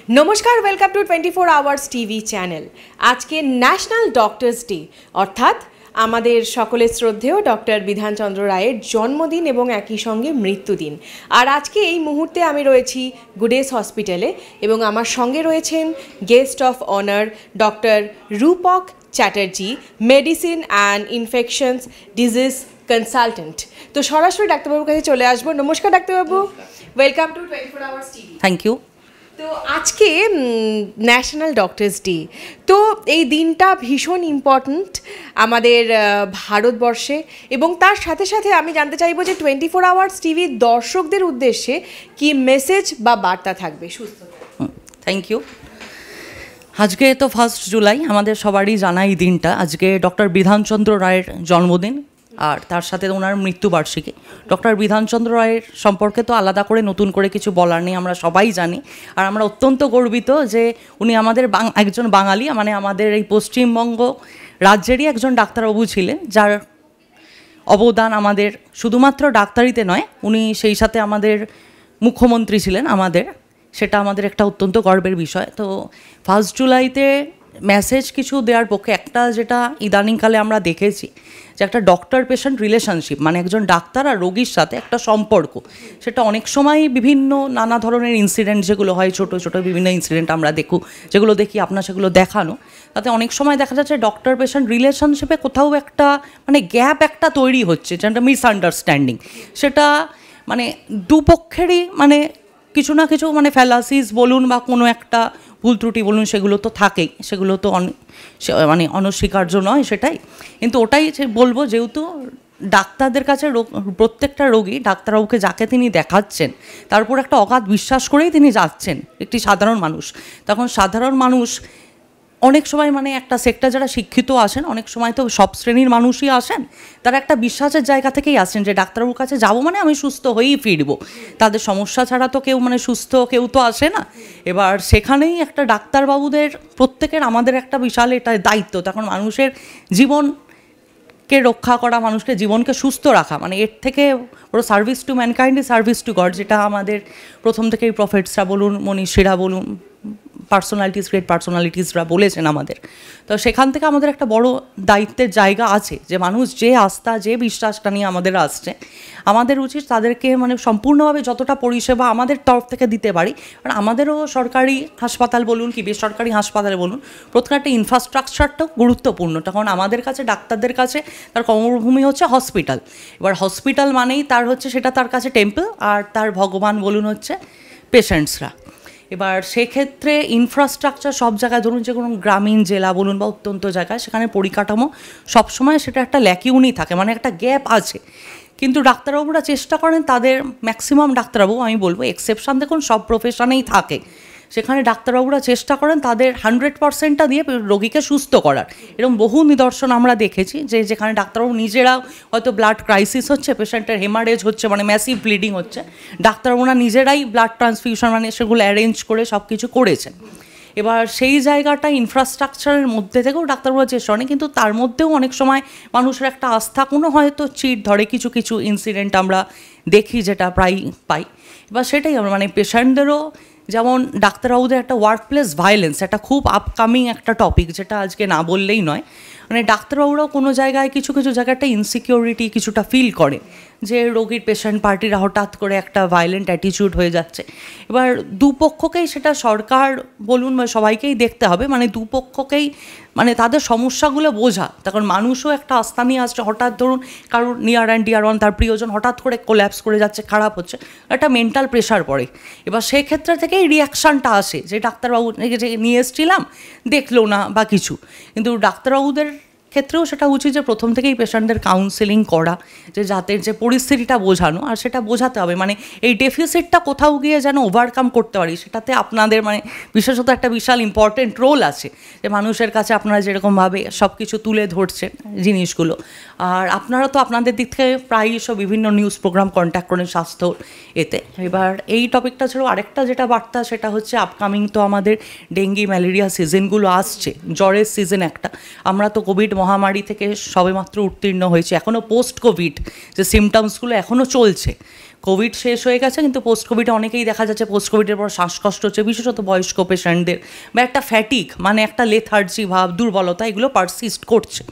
নমস্কার, welcome to 24 hours TV channel. আজকে national doctors day, অর্থাৎ আমাদের সকলের শ্রদ্ধেয় ডক্টর বিধানচন্দ্র রায়ের জন্মদিন এবং একই সঙ্গে মৃত্যুদিন। আর আজকে এই মুহূর্তে আমি রয়েছি গুডেস হসপিটালে এবং আমার সঙ্গে রয়েছেন guest of honour doctor Rupak Chatterjee, medicine and infections disease consultant. তো সরাসরি ডাক্তারবাবুর কাছে চলে আসবো। নমস্কার ডাক্তারবাবু, welcome to 24 hours TV. Thank you. তো আজকে ন্যাশনাল ডক্টরস ডে, তো এই দিনটা ভীষণ ইম্পর্ট্যান্ট আমাদের ভারতবর্ষে, এবং তার সাথে সাথে আমি জানতে চাইবো যে 24 আওয়ার্স টিভির দর্শকদের উদ্দেশ্যে কি মেসেজ বা বার্তা থাকবে সুস্থ। Thank you. আজকে তো 1 জুলাই, আমাদের সবারই জানা এই দিনটা। আজকে ডক্টর বিধানচন্দ্র রায়ের জন্মদিন আর তার সাথে ওনার মৃত্যুবার্ষিকী। ডক্টর বিধানচন্দ্র রায়ের সম্পর্কে তো আলাদা করে নতুন করে কিছু বলার নেই, আমরা সবাই জানি। আর আমরা অত্যন্ত গর্বিত যে উনি আমাদের একজন বাঙালি, মানে আমাদের এই পশ্চিমবঙ্গ রাজ্যেরই একজন ডাক্তারবাবু ছিলেন, যার অবদান আমাদের শুধুমাত্র ডাক্তারিতে নয়, উনি সেই সাথে আমাদের মুখ্যমন্ত্রী ছিলেন আমাদের, সেটা আমাদের একটা অত্যন্ত গর্বের বিষয়। তো 1 জুলাইতে মেসেজ কিছু দেওয়ার পক্ষে একটা, যেটা ইদানিংকালে আমরা দেখেছি যে একটা ডক্টর পেশেন্ট রিলেশনশিপ, মানে একজন ডাক্তার আর রোগীর সাথে একটা সম্পর্ক, সেটা অনেক সময় বিভিন্ন নানা ধরনের ইনসিডেন্ট যেগুলো হয়, ছোটো ছোটো বিভিন্ন ইনসিডেন্ট আমরা যেগুলো দেখি, আপনার সেগুলো দেখানো, তাতে অনেক সময় দেখা যাচ্ছে ডক্টর পেশেন্ট রিলেশনশিপে কোথাও একটা মানে গ্যাপ একটা তৈরি হচ্ছে, যেটা মিসআন্ডারস্ট্যান্ডিং, সেটা মানে দুপক্ষেরই মানে কিছু না কিছু মানে ফ্যালাসিস বলুন বা কোনো একটা ভুল ত্রুটি বলুন, সেগুলো তো থাকেই, সেগুলো তো মানে অনস্বীকার্য নয় সেটাই। কিন্তু ওটাই বলবো, যেহেতু ডাক্তারদের কাছে প্রত্যেকটা রোগী ডাক্তারবাবুকে যাকে তিনি দেখাচ্ছেন তার উপর একটা অগাধ বিশ্বাস করেই তিনি যাচ্ছেন, একটি সাধারণ মানুষ। তখন সাধারণ মানুষ অনেক সময় মানে একটা সেক্টর যারা শিক্ষিত আসেন, অনেক সময় তো সব শ্রেণীর মানুষই আসেন, তারা একটা বিশ্বাসের জায়গা থেকেই আসেন যে ডাক্তারবাবুর কাছে যাবো মানে আমি সুস্থ হয়েই ফিরবো। তাদের সমস্যা ছাড়া তো কেউ মানে সুস্থ কেউ তো আসে না। এবার সেখানেই একটা ডাক্তারবাবুদের প্রত্যেকের আমাদের একটা বিশাল এটা দায়িত্ব, তখন মানুষের জীবনকে রক্ষা করা, মানুষকে জীবনকে সুস্থ রাখা, মানে এর থেকে ওর service to mankind is service to God, যেটা আমাদের প্রথম থেকেই প্রফেটসরা বলুন, মনীষীরা বলুন, গ্রেট পার্সোনালিটিসরা বলেছেন আমাদের। তো সেখান থেকে আমাদের একটা বড় দায়িত্বের জায়গা আছে যে মানুষ যে আস্থা যে বিশ্বাসটা নিয়ে আমাদের আসছে, আমাদের উচিত তাদেরকে মানে সম্পূর্ণভাবে যতটা পরিষেবা আমাদের তরফ থেকে দিতে পারি। আর আমাদেরও সরকারি হাসপাতাল বলুন কি বেসরকারি হাসপাতালে বলুন, প্রথমে একটা ইনফ্রাস্ট্রাকচারটাও গুরুত্বপূর্ণ। তখন আমাদের কাছে ডাক্তারদের কাছে তার কর্মভূমি হচ্ছে হসপিটাল। এবার হসপিটাল মানেই তার হচ্ছে সেটা তার কাছে টেম্পল, আর তার ভগবান বলুন হচ্ছে পেশেন্টসরা। এবার সেক্ষেত্রে ইনফ্রাস্ট্রাকচার সব জায়গায়, ধরুন যে কোনো গ্রামীণ জেলা বলুন বা অত্যন্ত জায়গায়, সেখানে পরিকাঠামো সবসময় সেটা একটা ল্যাকিউনি থাকে, মানে একটা গ্যাপ আছে। কিন্তু ডাক্তারবাবুরা চেষ্টা করেন, তাদের ম্যাক্সিমাম ডাক্তারবাবু আমি বলবো, এক্সেপশান দেখুন সব প্রফেশনেই থাকে, সেখানে ডাক্তারবাবুরা চেষ্টা করেন তাদের 100%টা দিয়ে রোগীকে সুস্থ করার। এরকম বহু নিদর্শন আমরা দেখেছি যে যেখানে ডাক্তারবাবু নিজেরাও হয়তো ব্লাড ক্রাইসিস হচ্ছে, পেশেন্টের হেমারেজ হচ্ছে, মানে ম্যাসিভ ব্লিডিং হচ্ছে, ডাক্তারবাবুরা নিজেরাই ব্লাড ট্রান্সফিউশন মানে সেগুলো অ্যারেঞ্জ করে সব কিছু করেছেন। এবার সেই জায়গাটা ইনফ্রাস্ট্রাকচারের মধ্যে থেকেও ডাক্তারবাবুরা চেষ্টা করেন, কিন্তু তার মধ্যেও অনেক সময় মানুষের একটা আস্থা কোনো হয়তো চিট ধরে, কিছু কিছু ইনসিডেন্ট আমরা দেখি যেটা প্রায়ই পাই। এবার সেটাই আমরা মানে পেশেন্টদেরও, যেমন ডাক্তারবাবুদের একটা ওয়ার্ক প্লেস ভায়োলেন্স একটা খুব আপকামিং একটা টপিক, যেটা আজকে না বললেই নয়। মানে ডাক্তারবাবুরাও কোনো জায়গায় কিছু কিছু জায়গায় একটা ইনসিকিউরিটি কিছুটা ফিল করে যে রোগীর পেশেন্ট পার্টিরা হঠাৎ করে একটা ভায়োলেন্ট অ্যাটিটিউড হয়ে যাচ্ছে। এবার দুপক্ষকেই সেটা সরকার বলুন বা সবাইকেই দেখতে হবে, মানে দুপক্ষকেই মানে তাদের সমস্যাগুলো বোঝা। তখন মানুষও একটা আস্থা নিয়ে আসছে, হঠাৎ ধরুন কারোর নিয়ার অ্যান্ড ডিয়ার ওয়ান, তার প্রিয়জন হঠাৎ করে কোল্যাপস করে যাচ্ছে, খারাপ হচ্ছে, একটা মেন্টাল প্রেশার পড়ে। এবার সেক্ষেত্রে থেকেই রিয়াকশানটা আসে যে ডাক্তারবাবু নিয়ে এসেছিলাম দেখলো না বা কিছু। কিন্তু ডাক্তারবাবুদের ক্ষেত্রেও সেটা উচিত যে প্রথম থেকেই পেশেন্টদের কাউন্সেলিং করা, যে যাতে যে পরিস্থিতিটা বোঝানো, আর সেটা বোঝাতে হবে মানে এই ডেফিসিটটা কোথাও গিয়ে যেন ওভারকাম করতে পারি, সেটাতে আপনাদের মানে বিশেষত একটা বিশাল ইম্পর্টেন্ট রোল আছে যে মানুষের কাছে আপনারা যেরকমভাবে সব কিছু তুলে ধরছেন জিনিসগুলো। আর আপনারা তো আপনাদের দিক থেকে প্রায়ই সব বিভিন্ন নিউজ প্রোগ্রাম কন্ট্যাক্ট করেন স্বাস্থ্য এতে। এবার এই টপিকটা ছাড়াও আরেকটা যেটা বার্তা, সেটা হচ্ছে আপকামিং তো আমাদের ডেঙ্গি ম্যালেরিয়া সিজনগুলো আসছে, জ্বরের সিজন একটা। আমরা তো কোভিড মহামারী থেকে সবেমাত্র উত্তীর্ণ হয়েছে, এখনও পোস্ট কোভিড যে সিমটমসগুলো এখনও চলছে। কোভিড শেষ হয়ে গেছে, কিন্তু পোস্ট কোভিডে অনেকেই দেখা যাচ্ছে পোস্ট কোভিডের পর শ্বাসকষ্ট হচ্ছে, বিশেষত বয়স্ক পেশেন্টদের, বা একটা ফ্যাটিক মানে একটা লেথার্জি ভাব, দুর্বলতা, এগুলো পারসিস্ট করছে।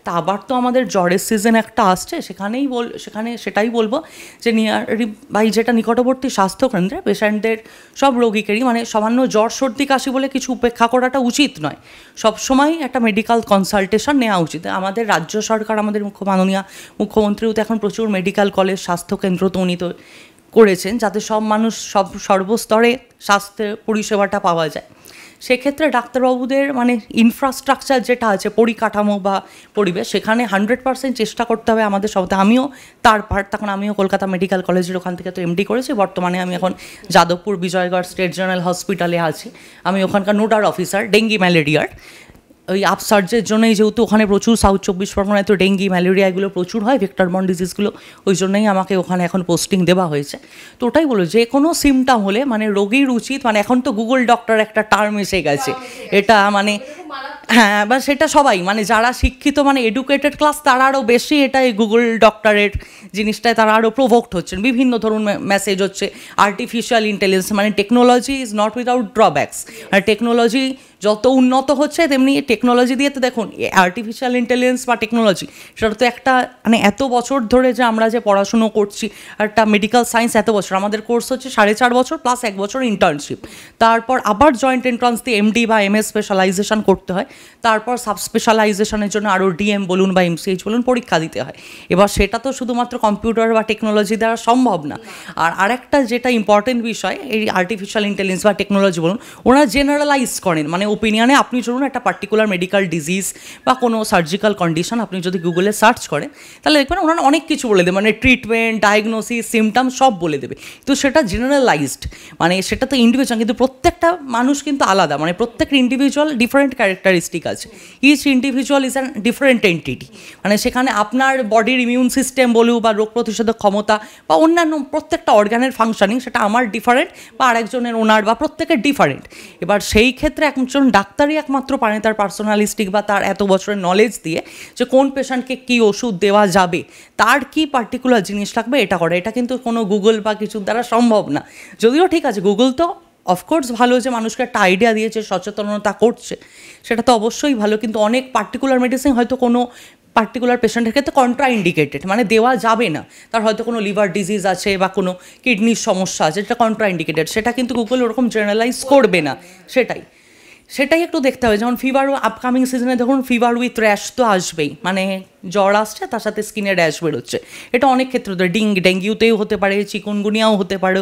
তা আবার তো আমাদের জ্বরের সিজন একটা আসছে, সেখানে সেটাই বলবো যে যেটা নিকটবর্তী স্বাস্থ্যকেন্দ্রে পেশেন্টদের সব রোগীকেরই মানে সামান্য জ্বর সর্দি কাশি বলে কিছু উপেক্ষা করাটা উচিত নয়, সবসময় একটা মেডিকেল কনসালটেশন নেওয়া উচিত। আমাদের রাজ্য সরকার, আমাদের মাননীয় মুখ্যমন্ত্রীও তো এখন প্রচুর মেডিকেল কলেজ স্বাস্থ্যকেন্দ্র তো উনি তো করেছেন, যাতে সব মানুষ সর্বস্তরে স্বাস্থ্য পরিষেবাটা পাওয়া যায়। সেক্ষেত্রে ডাক্তারবাবুদের মানে ইনফ্রাস্ট্রাকচার যেটা আছে, পরিকাঠামো বা পরিবেশ, সেখানে 100% চেষ্টা করতে হবে আমাদের সবাই। আমিও তার পার্ট, তখন আমিও কলকাতা মেডিকেল কলেজের ওখান থেকে তো এমডি করেছি, বর্তমানে আমি এখন যাদবপুর বিজয়গড় স্টেট জেনারেল হসপিটালে আছি। আমি ওখানকার নোডাল অফিসার ডেঙ্গি ম্যালেরিয়ার। ওই আপসার্জের জন্যই যেহেতু ওখানে প্রচুর সাউথ 24 পরগনায় তো ডেঙ্গি ম্যালেরিয়া এগুলো প্রচুর হয়, ভেক্টর বর্ন ডিজিজগুলো, ওই জন্যই আমাকে ওখানে এখন পোস্টিং দেওয়া হয়েছে। তো ওটাই বলো, যে কোনো সিমটম হলে মানে রোগীর উচিত, মানে এখন তো গুগল ডক্টর একটা টার্ম এসে গেছে, এটা মানে হ্যাঁ, বা সেটা সবাই মানে যারা শিক্ষিত মানে এডুকেটেড ক্লাস তারা আরও বেশি এটাই গুগল ডক্টরের জিনিসটায় তারা আরও প্রোভোক্ট হচ্ছেন, বিভিন্ন ধরুন মেসেজ হচ্ছে। আর্টিফিশিয়াল ইন্টেলিজেন্স মানে technology is not without drawbacks, আর টেকনোলজি যত উন্নত হচ্ছে তেমনি টেকনোলজি দিয়ে তো দেখুন আর্টিফিশিয়াল ইন্টেলিজেন্স বা টেকনোলজি সেটা তো একটা মানে এত বছর ধরে যে আমরা যে পড়াশুনো করছি, একটা মেডিকেল সায়েন্স এত বছর, আমাদের কোর্স হচ্ছে 4.5 বছর প্লাস 1 বছর ইন্টার্নশিপ, তারপর আবার জয়েন্ট এন্ট্রান্স দিয়ে এমডি বা এমএস স্পেশালাইজেশন করতে হয়, তারপর সাব স্পেশালাইজেশনের জন্য আরও ডিএম বলুন বা এমসিএইচ বলুন পরীক্ষা দিতে হয়। এবার সেটা তো শুধুমাত্র কম্পিউটার বা টেকনোলজি দ্বারা সম্ভব না। আর আরেকটা যেটা ইম্পর্টেন্ট বিষয়, এই আর্টিফিশিয়াল ইন্টেলিজেন্স বা টেকনোলজি বলুন, ওনারা জেনারেলাইজ করেন, মানে ওপিনিয়নে আপনি ধরুন একটা পার্টিকুলার মেডিকেল ডিজিজ বা কোনো সার্জিক্যাল কন্ডিশন আপনি যদি গুগলে সার্চ করেন তাহলে দেখবেন ওনারা অনেক কিছু বলে দেবে, মানে ট্রিটমেন্ট, ডায়াগনোসিস, সিমটম সব বলে দেবে। তো সেটা জেনারেলাইজড, মানে সেটা তো ইন্ডিভিজুয়াল, কিন্তু প্রত্যেকটা মানুষ কিন্তু আলাদা, মানে প্রত্যেকটা ইন্ডিভিজুয়াল ডিফারেন্ট ক্যারেক্টারিস্টিক আছে। Each individual is an different entity, মানে সেখানে আপনার বডির ইমিউন সিস্টেম বলুন বা রোগ প্রতিষেধক ক্ষমতা বা অন্যান্য প্রত্যেকটা অর্গানের ফাংশনিং সেটা আমার ডিফারেন্ট বা আরেকজনের ওনার বা প্রত্যেকের ডিফারেন্ট। এবার সেই ক্ষেত্রে একজন ডাক্তারই একমাত্র পারে তার পার্সোনালিস্টিক বা তার এত বছরের নলেজ দিয়ে যে কোন পেশেন্টকে কী ওষুধ দেওয়া যাবে, তার কি পার্টিকুলার জিনিস লাগবে এটা করে। এটা কিন্তু কোনো গুগল বা কিছুর দ্বারা সম্ভব না। যদিও ঠিক আছে, গুগল তো অফকোর্স ভালো যে মানুষকে একটা আইডিয়া দিয়েছে, সচেতনতা করছে, সেটা তো অবশ্যই ভালো, কিন্তু অনেক পার্টিকুলার মেডিসিন হয়তো কোনো পার্টিকুলার পেশেন্টের ক্ষেত্রে কন্ট্রা ইন্ডিকেটেড, মানে দেওয়া যাবে না। তার হয়তো কোনো লিভার ডিজিজ আছে বা কোনো কিডনির সমস্যা আছে, যেটা কন্ট্রা ইন্ডিকেটেড, সেটা কিন্তু গুগল ওরকম জেনারেলাইজ করবে না। সেটাই একটু দেখতে হবে। যেমন ফিভার, আপকামিং সিজনে দেখুন ফিভার উইথ র্যাশ তো আসবেই, মানে জ্বর আসছে তার সাথে স্কিনে র্যাশ বেরোচ্ছে, এটা অনেক ক্ষেত্রে ডেঙ্গিউতেও হতে পারে, চিকুনগুনিয়াও হতে পারে,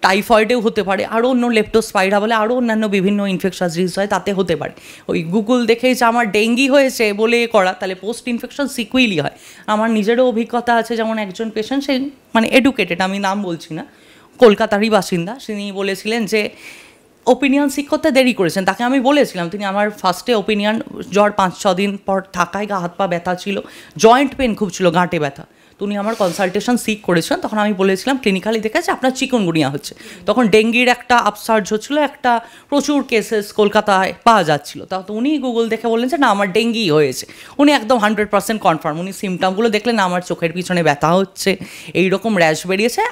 টাইফয়েডেও হতে পারে, আরও অন্য লেপ্টোস্পাইরা বলে আরও অন্যান্য বিভিন্ন ইনফেকশাস ডিজিজ হয়, তাতে হতে পারে। ওই গুগল দেখেই যে আমার ডেঙ্গি হয়েছে বলে করা, তাহলে পোস্ট ইনফেকশন সিকুইলি হয়। আমার নিজেরও অভিজ্ঞতা আছে, যেমন একজন পেশেন্ট, সে মানে এডুকেটেড, আমি নাম বলছি না, কলকাতারই বাসিন্দা, তিনি বলেছিলেন যে ওপিনিয়ন সিক করতে দেরি করেছেন। তাকে আমি বলেছিলাম, তিনি আমার ফার্স্টে ওপিনিয়ন জ্বর 5-6 দিন পর থাকায় গা হাত পা ব্যথা ছিল, জয়েন্ট পেন খুব ছিল, গাঁটে ব্যথা, তো উনি আমার কনসালটেশন সিক করেছিলেন। তখন আমি বলেছিলাম ক্লিনিক্যালি দেখেছি আপনার চিকুনগুনিয়া হচ্ছে, তখন ডেঙ্গির একটা আপসার্জ হচ্ছিলো, একটা প্রচুর কেসেস কলকাতায় পাওয়া যাচ্ছিলো। তো উনি গুগল দেখে বললেন যে না আমার ডেঙ্গি হয়েছে, উনি একদম 100% কনফার্ম। উনি সিমটমগুলো দেখলেন, আমার চোখের পিছনে ব্যথা হচ্ছে, এইরকম র্যাশ বেরিয়েছে,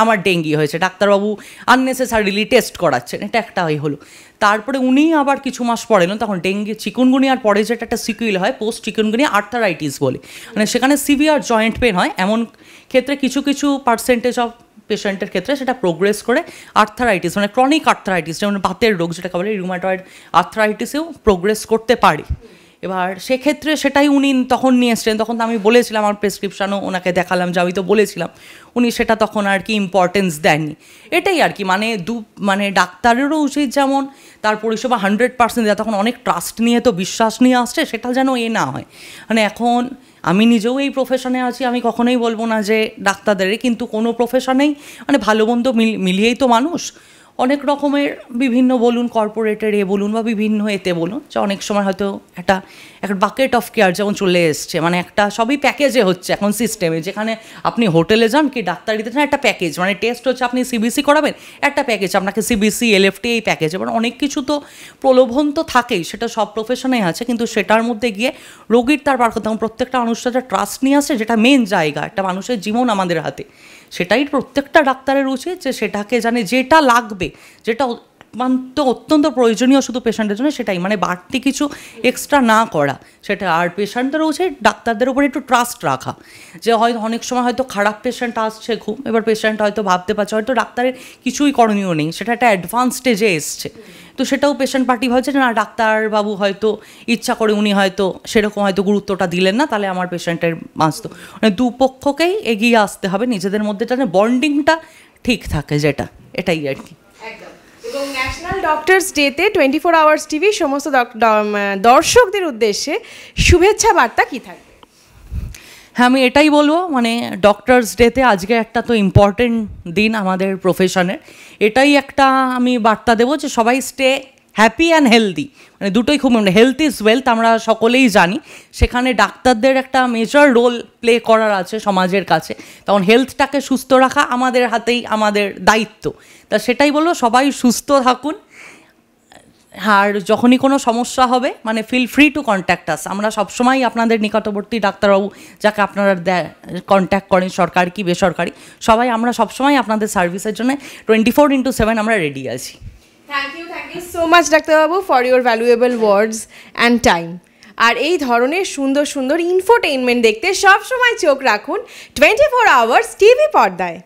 আমার ডেঙ্গি হয়েছে, ডাক্তারবাবু আননেসেসারিলি টেস্ট করাচ্ছেন, এটা একটা হলো। তারপরে উনি আবার কিছু মাস পরে না, তখন চিকুনগুনিয়ার পরে যেটা একটা সিকুইল হয় পোস্ট চিকুনগুনিয়া আর্থারাইটিস বলে, মানে সেখানে সিভিয়ার জয়েন্ট পেন হয়। এমন ক্ষেত্রে কিছু পার্সেন্টেজ অফ পেশেন্টের ক্ষেত্রে সেটা প্রোগ্রেস করে আর্থারাইটিস, মানে ক্রনিক আর্থারাইটিস, যেমন বাতের রোগ যেটাকে বলে রিউমাটয়েড আর্থারাইটিসেও প্রোগ্রেস করতে পারে। এবার সেক্ষেত্রে সেটাই উনি তখন নিয়ে এসছেন। তখন তো আমি বলেছিলাম, আমার প্রেসক্রিপশানও ওনাকে দেখালাম, যে আমি তো বলেছিলাম, উনি সেটা তখন আর কি ইম্পর্টেন্স দেননি। এটাই আর কি, মানে ডাক্তারেরও উচিত যেমন তার পরিষেবা 100% দেওয়া, তখন অনেক ট্রাস্ট নিয়ে তো বিশ্বাস নিয়ে আসছে, সেটা যেন না হয়। মানে এখন আমি নিজেও এই প্রফেশনে আছি, আমি কখনোই বলবো না যে ডাক্তারদেরই, কিন্তু কোনো প্রফেশনেই মানে ভালো মন্দ মিলিয়েই তো মানুষ, অনেক রকমের বিভিন্ন বলুন কর্পোরেটের বলুন বা বিভিন্ন এতে বলুন, যে অনেক সময় হয়তো একটা বাকেট অফ কেয়ার যেমন চলে এসছে, মানে একটা সবই প্যাকেজে হচ্ছে এখন সিস্টেমে, যেখানে আপনি হোটেলে যান কি ডাক্তারিতে যান একটা প্যাকেজ, মানে টেস্ট হচ্ছে আপনি সিবিসি করাবেন একটা প্যাকেজ, আপনাকে সিবিসি এলএফটি এই প্যাকেজ, এবার অনেক কিছু তো প্রলোভন তো থাকেই, সেটা সব প্রফেশনেই আছে, কিন্তু সেটার মধ্যে গিয়ে রোগীর তার বার করতে প্রত্যেকটা মানুষটা ট্রাস্ট নিয়ে আসছে, যেটা মেন জায়গা, একটা মানুষের জীবন আমাদের হাতে, সেটাই প্রত্যেকটা ডাক্তারের উচিত যে সেটাকে জানে যেটা লাগবে, যেটা অত্যন্ত প্রয়োজনীয় শুধু পেশেন্টের জন্য সেটাই, মানে বাড়তি কিছু এক্সট্রা না করা সেটা। আর পেশেন্টদের উচিত ডাক্তারদের উপর একটু ট্রাস্ট রাখা, যে হয়তো অনেক সময় হয়তো খারাপ পেশেন্ট আসছে খুব, এবার পেশেন্ট হয়তো ভাবতে পারছে হয়তো ডাক্তারের কিছুই করণীয় নেই, সেটা একটা অ্যাডভান্স স্টেজে এসছে, তো সেটাও পেশেন্ট পার্টি ভাবছে না ডাক্তারবাবু হয়তো ইচ্ছা করে উনি হয়তো সেরকম হয়তো গুরুত্বটা দিলেন না, তাহলে আমার পেশেন্টের বাঁচত। মানে দুপক্ষকেই এগিয়ে আসতে হবে নিজেদের মধ্যে, যেন বন্ডিংটা ঠিক থাকে, যেটা এটাই আর কি। এবং ন্যাশনাল ডক্টরস ডেতে 24 আওয়ার্স টিভি সমস্ত দর্শকদের উদ্দেশ্যে শুভেচ্ছা বার্তা কী থাকবে? হ্যাঁ, আমি এটাই বলবো, মানে ডক্টরস ডেতে আজকে একটা তো ইম্পর্টেন্ট দিন আমাদের প্রফেশনের, এটাই একটা আমি বার্তা দেবো যে সবাই স্টে হ্যাপি অ্যান্ড হেলদি, মানে দুটোই খুব, মানে হেলথ ইজ ওয়েলথ আমরা সকলেই জানি, সেখানে ডাক্তারদের একটা মেজর রোল প্লে করার আছে সমাজের কাছে, তখন হেলথটাকে সুস্থ রাখা আমাদের হাতেই আমাদের দায়িত্ব। তা সেটাই বলবো, সবাই সুস্থ থাকুন, আর যখনই কোনো সমস্যা হবে মানে feel free to contact us, আমরা সবসময় আপনাদের নিকটবর্তী ডাক্তারবাবু যাকে আপনারা কন্ট্যাক্ট করেন, সরকারি কি বেসরকারি, সবাই আমরা সবসময় আপনাদের সার্ভিসের জন্য 24/7 আমরা রেডি আছি। থ্যাংক ইউ সো মাচ ডাক্তারবাবু for your valuable words and time. আর এই ধরনের সুন্দর সুন্দর ইনফোটেইনমেন্ট দেখতে সবসময় চোখ রাখুন 24 আওয়ার্স টিভি পর্দায়।